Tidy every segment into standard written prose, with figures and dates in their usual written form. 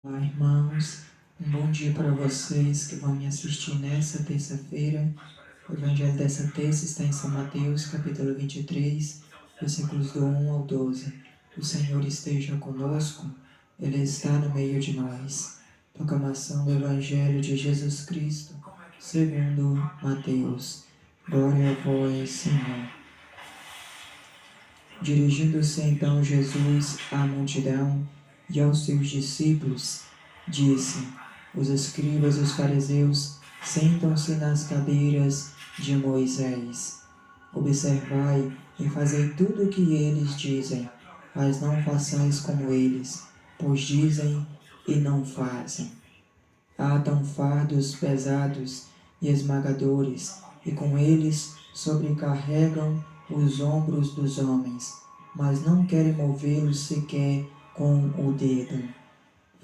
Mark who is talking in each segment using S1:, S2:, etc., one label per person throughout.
S1: Olá, irmãos. Um bom dia para vocês que vão me assistir nessa terça-feira. O evangelho dessa terça está em São Mateus, capítulo 23, versículos do 1 ao 12. O Senhor esteja conosco, Ele está no meio de nós. Proclamação do Evangelho de Jesus Cristo, segundo Mateus. Glória a vós, Senhor. Dirigindo-se então Jesus à multidão e aos seus discípulos, disse: Os escribas e os fariseus sentam-se nas cadeiras de Moisés. Observai e fazei tudo o que eles dizem, mas não façais como eles, pois dizem e não fazem. Atam fardos pesados e esmagadores, e com eles sobrecarregam os ombros dos homens, mas não querem movê-los sequer com o dedo.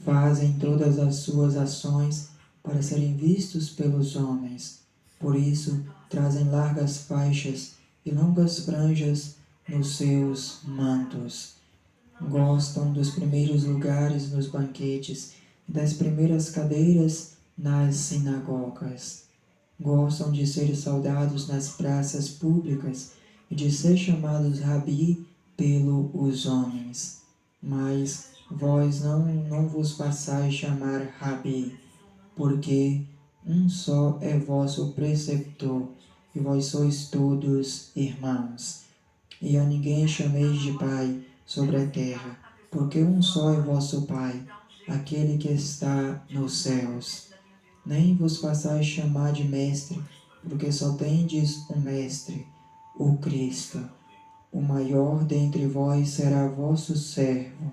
S1: Fazem todas as suas ações para serem vistos pelos homens. Por isso, trazem largas faixas e longas franjas nos seus mantos. Gostam dos primeiros lugares nos banquetes e das primeiras cadeiras nas sinagogas. Gostam de ser saudados nas praças públicas e de ser chamados Rabi pelos homens. Mas vós não vos façais chamar Rabi, porque um só é vosso preceptor, e vós sois todos irmãos. E a ninguém chameis de Pai sobre a terra, porque um só é vosso Pai, aquele que está nos céus. Nem vos façais chamar de Mestre, porque só tendes um Mestre, o Cristo. O maior dentre vós será vosso servo.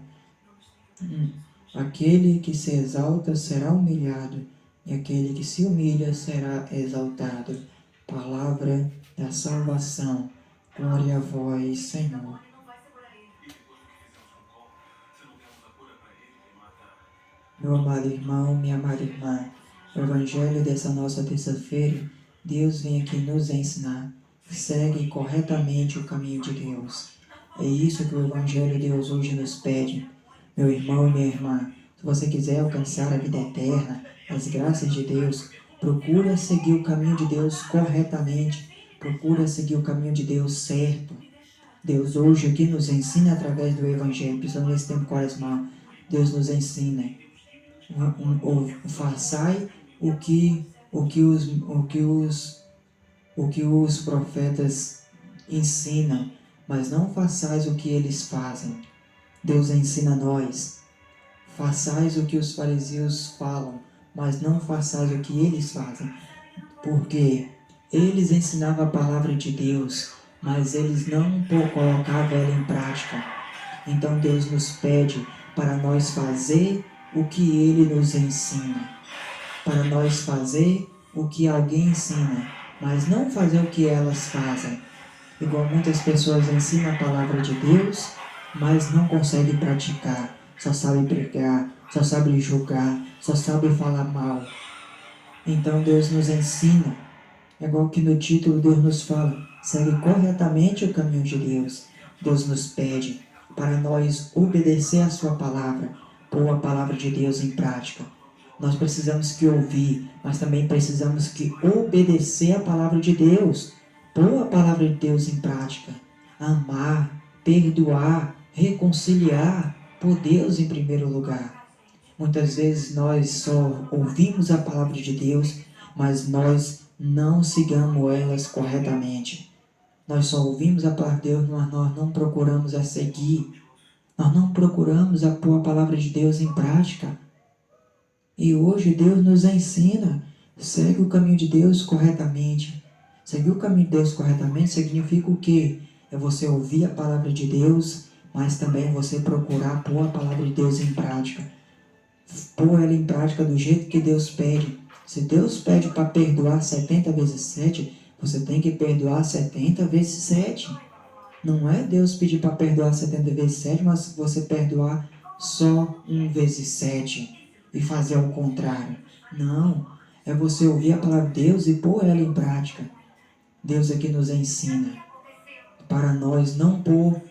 S1: Aquele que se exalta será humilhado, e aquele que se humilha será exaltado. Palavra da salvação. Glória a vós, Senhor. Meu amado irmão, minha amada irmã, o Evangelho dessa nossa terça-feira, Deus vem aqui nos ensinar. Segue corretamente o caminho de Deus. É isso que o Evangelho de Deus hoje nos pede. Meu irmão e minha irmã, se você quiser alcançar a vida eterna, as graças de Deus, procura seguir o caminho de Deus corretamente. Procura seguir o caminho de Deus certo. Deus hoje aqui nos ensina através do Evangelho, principalmente nesse tempo quaresmal. Deus nos ensina. Façai o que os profetas ensinam, mas não façais o que eles fazem. Deus ensina a nós. Façais o que os fariseus falam, mas não façais o que eles fazem. Porque eles ensinavam a palavra de Deus, mas eles não colocavam ela em prática. Então Deus nos pede para nós fazer o que Ele nos ensina. Para nós fazer o que alguém ensina, mas não fazer o que elas fazem. Igual muitas pessoas ensinam a palavra de Deus, mas não conseguem praticar. Só sabem pregar, só sabem julgar, só sabem falar mal. Então Deus nos ensina. É igual que no título Deus nos fala, segue corretamente o caminho de Deus. Deus nos pede para nós obedecer a sua palavra, pôr a palavra de Deus em prática. Nós precisamos que ouvir, mas também precisamos que obedecer a palavra de Deus, pôr a palavra de Deus em prática. Amar, perdoar, reconciliar, por Deus em primeiro lugar. Muitas vezes nós só ouvimos a palavra de Deus, mas nós não sigamos elas corretamente. Nós só ouvimos a palavra de Deus, mas nós não procuramos a seguir. Nós não procuramos a pôr a palavra de Deus em prática. E hoje Deus nos ensina, segue o caminho de Deus corretamente. Seguir o caminho de Deus corretamente significa o quê? É você ouvir a palavra de Deus, mas também você procurar pôr a palavra de Deus em prática. Pôr ela em prática do jeito que Deus pede. Se Deus pede para perdoar 70 vezes 7, você tem que perdoar 70 vezes 7. Não é Deus pedir para perdoar 70 vezes 7, mas você perdoar só 1 vezes 7 e fazer ao contrário. Não, é você ouvir a palavra de Deus e pôr ela em prática. Deus aqui nos ensina para nós não pôr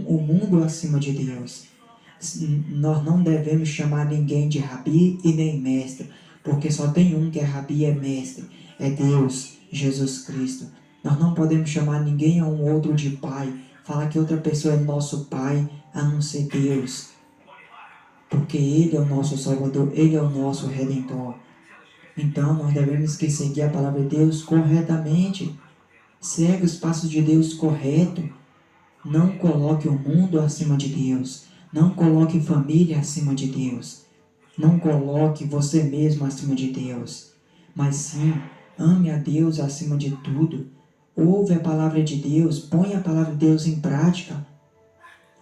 S1: o mundo acima de Deus. Nós não devemos chamar ninguém de rabi e nem mestre, porque só tem um que é rabi e é mestre, é Deus, Jesus Cristo. Nós não podemos chamar ninguém a um outro de pai, falar que outra pessoa é nosso pai, a não ser Deus, porque Ele é o nosso Salvador, Ele é o nosso Redentor. Então nós devemos seguir a palavra de Deus corretamente. Segue os passos de Deus correto. Não coloque o mundo acima de Deus. Não coloque família acima de Deus. Não coloque você mesmo acima de Deus. Mas sim, ame a Deus acima de tudo. Ouve a palavra de Deus. Põe a palavra de Deus em prática.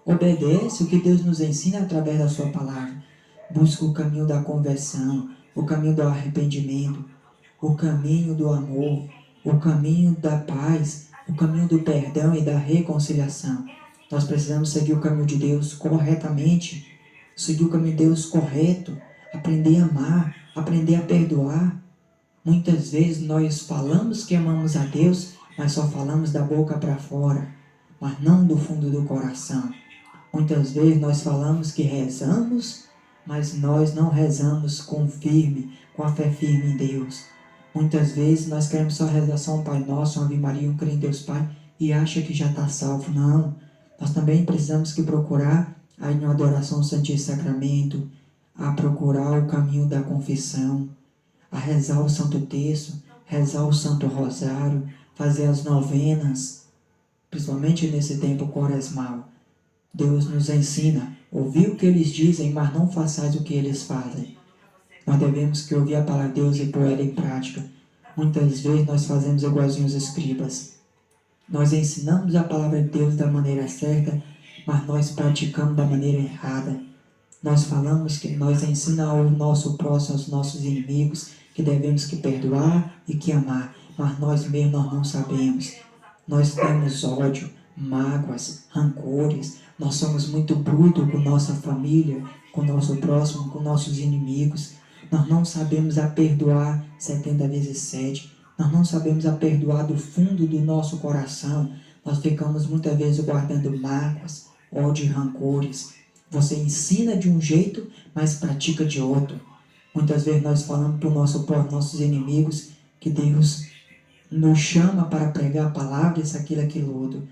S1: Obedece o que Deus nos ensina através da sua palavra. Busca o caminho da conversão, o caminho do arrependimento, o caminho do amor, o caminho da paz, o caminho do perdão e da reconciliação. Nós precisamos seguir o caminho de Deus corretamente, seguir o caminho de Deus correto, aprender a amar, aprender a perdoar. Muitas vezes nós falamos que amamos a Deus, mas só falamos da boca para fora, mas não do fundo do coração. Muitas vezes nós falamos que rezamos, mas nós não rezamos com a fé firme em Deus. Muitas vezes nós queremos só rezar só um Pai Nosso, uma Ave Maria, um Creio em Deus Pai, e acha que já está salvo. Não. Nós também precisamos que procurar a adoração ao Santíssimo Sacramento, a procurar o caminho da confissão, a rezar o Santo Terço, rezar o Santo Rosário, fazer as novenas, principalmente nesse tempo quaresmal. Deus nos ensina, ouvir o que eles dizem, mas não façais o que eles fazem. Nós devemos que ouvir a palavra de Deus e pôr ela em prática. Muitas vezes nós fazemos igualzinho os escribas. Nós ensinamos a palavra de Deus da maneira certa, mas nós praticamos da maneira errada. Nós falamos que nós ensinamos ao nosso próximo, aos nossos inimigos, que devemos que perdoar e que amar, mas nós mesmos nós não sabemos. Nós temos ódio, mágoas, rancores, nós somos muito brutos com nossa família, com nosso próximo, com nossos inimigos. Nós não sabemos a perdoar 70 vezes 7. Nós não sabemos a perdoar do fundo do nosso coração. Nós ficamos muitas vezes guardando mágoas, ódio e rancores. Você ensina de um jeito, mas pratica de outro. Muitas vezes nós falamos para os nossos inimigos que Deus nos chama para pregar a palavra, isso, aquilo outro.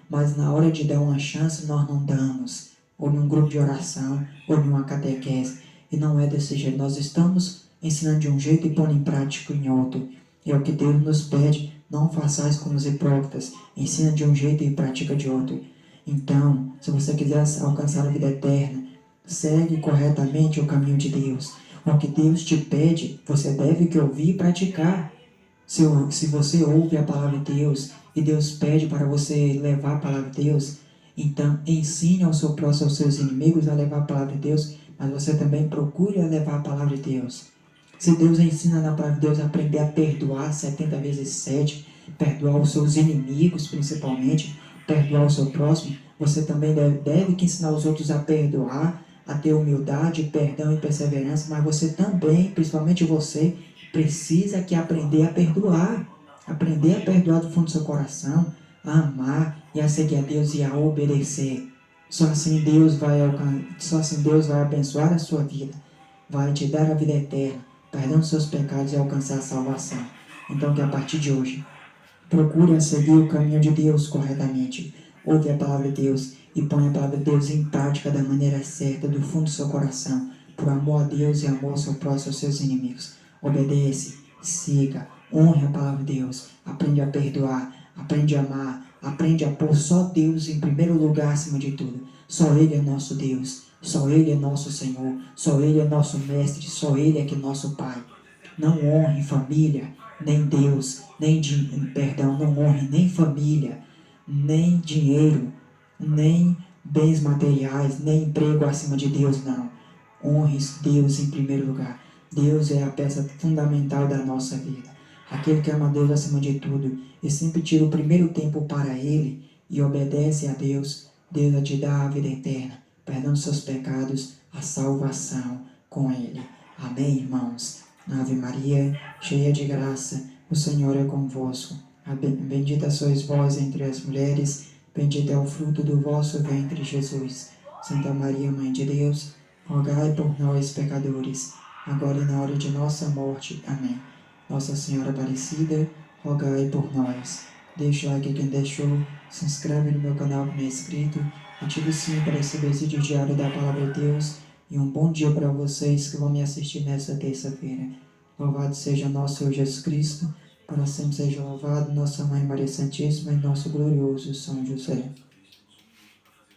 S1: Mas na hora de dar uma chance, nós não damos. Ou num grupo de oração, ou numa catequese. E não é desse jeito. Nós estamos ensinando de um jeito e pondo em prática em outro. É o que Deus nos pede. Não façais como os hipócritas. Ensina de um jeito e pratica de outro. Então, se você quiser alcançar a vida eterna, segue corretamente o caminho de Deus. O que Deus te pede, você deve que ouvir e praticar. Se você ouve a palavra de Deus e Deus pede para você levar a palavra de Deus, então ensine ao seu próximo, aos seus inimigos a levar a palavra de Deus, mas você também procure levar a palavra de Deus. Se Deus ensina na palavra de Deus a aprender a perdoar 70 vezes 7, perdoar os seus inimigos principalmente, perdoar o seu próximo, você também deve que ensinar os outros a perdoar, a ter humildade, perdão e perseverança, mas você também, principalmente você, precisa que aprender a perdoar do fundo do seu coração, a amar e a seguir a Deus e a obedecer. Só assim Deus vai abençoar a sua vida, vai te dar a vida eterna, perdão dos seus pecados e alcançar a salvação. Então que a partir de hoje, procure seguir o caminho de Deus corretamente. Ouve a palavra de Deus e põe a palavra de Deus em prática da maneira certa, do fundo do seu coração, por amor a Deus e amor ao seu próximo, aos seus inimigos. Obedece, siga, honre a palavra de Deus, aprende a perdoar, aprende a amar, aprende a pôr só Deus em primeiro lugar acima de tudo. Só Ele é nosso Deus, só Ele é nosso Senhor, só Ele é nosso Mestre, só Ele é que é nosso Pai. Não honre família, nem Deus, não honre nem família, nem dinheiro, nem bens materiais, nem emprego acima de Deus, não. Honre Deus em primeiro lugar. Deus é a peça fundamental da nossa vida. Aquele que ama Deus acima de tudo e sempre tira o primeiro tempo para Ele e obedece a Deus, Deus vai te dar a vida eterna, perdão dos seus pecados, a salvação com Ele. Amém, irmãos? Ave Maria, cheia de graça, o Senhor é convosco. Bendita sois vós entre as mulheres, bendito é o fruto do vosso ventre, Jesus. Santa Maria, Mãe de Deus, rogai por nós, pecadores, agora e na hora de nossa morte. Amém. Nossa Senhora Aparecida, rogai por nós. Deixa o like quem deixou, se inscreve no meu canal que não é inscrito, ative o sininho para receber esse vídeo diário da Palavra de Deus e um bom dia para vocês que vão me assistir nessa terça-feira. Louvado seja nosso Senhor Jesus Cristo, para sempre seja louvado nossa Mãe Maria Santíssima e nosso glorioso São José.